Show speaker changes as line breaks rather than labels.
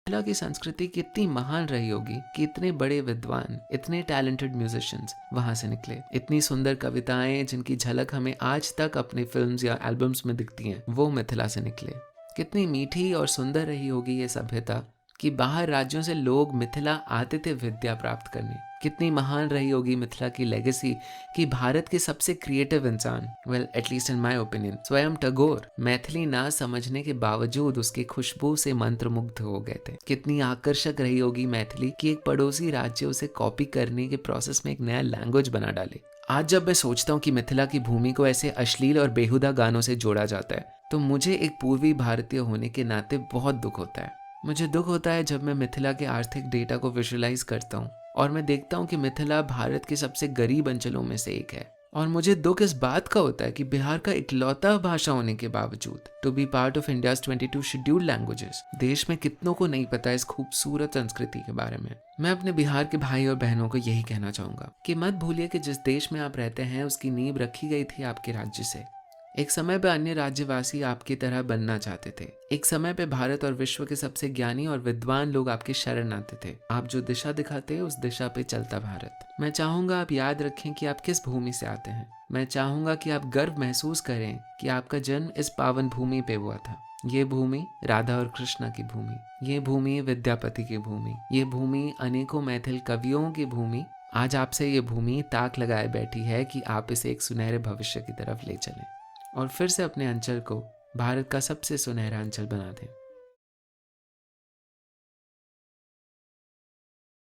मिथिला की संस्कृति कितनी महान रही होगी कि इतने बड़े विद्वान, इतने टैलेंटेड म्यूजिशियंस वहां से निकले। इतनी सुंदर कविताएं जिनकी झलक हमें आज तक अपने फिल्म्स या एल्बम्स में दिखती हैं, वो मिथिला से निकले। कितनी मीठी और सुंदर रही होगी ये सभ्यता कि बाहर राज्यों से लोग मिथिला आते थे विद्या प्राप्त करने। कितनी महान रही होगी मिथिला की लेगेसी कि भारत के सबसे क्रिएटिव इंसान, well at least in my opinion, स्वयं टैगोर मैथिली ना समझने के बावजूद उसकी खुशबू से मंत्रमुग्ध हो गए थे। कितनी आकर्षक रही होगी मैथिली कि एक पड़ोसी राज्य उसे कॉपी करने के प्रोसेस में एक नया लैंग्वेज बना डाले। आज जब मैं सोचता हूँ कि मिथिला की भूमि को ऐसे अश्लील और बेहुदा गानों से जोड़ा जाता है, तो मुझे एक पूर्वी भारतीय होने के नाते बहुत दुख होता है। मुझे दुख होता है जब मैं मिथिला के आर्थिक डेटा को विजुअलाइज करता हूँ और मैं देखता हूँ कि मिथिला भारत के सबसे गरीब अंचलों में से एक है। और मुझे दुख इस बात का होता है कि बिहार का इकलौता भाषा होने के बावजूद to be part of India's 22 scheduled languages, देश में कितनों को नहीं पता इस खूबसूरत संस्कृति के बारे में। मैं अपने बिहार के भाई और बहनों को यही कहना चाहूंगा कि मत भूलिए कि जिस देश में आप रहते हैं उसकी नींव रखी गई थी आपके राज्य से। एक समय पे अन्य राज्यवासी आपकी तरह बनना चाहते थे। एक समय पे भारत और विश्व के सबसे ज्ञानी और विद्वान लोग आपके शरण आते थे। आप जो दिशा दिखाते उस दिशा पे चलता भारत। मैं चाहूंगा आप याद रखें कि आप किस भूमि से आते हैं। मैं चाहूंगा कि आप गर्व महसूस करें कि आपका जन्म इस पावन भूमि पे हुआ था। ये भूमि राधा और कृष्णा की भूमि, ये भूमि विद्यापति की भूमि, ये भूमि अनेकों मैथिल कवियों की भूमि। आज आपसे ये भूमि ताक लगाए बैठी है कि आप इसे एक सुनहरे भविष्य की तरफ ले चलें और फिर से अपने अंचल को भारत का सबसे सुनहरा अंचल बना दें।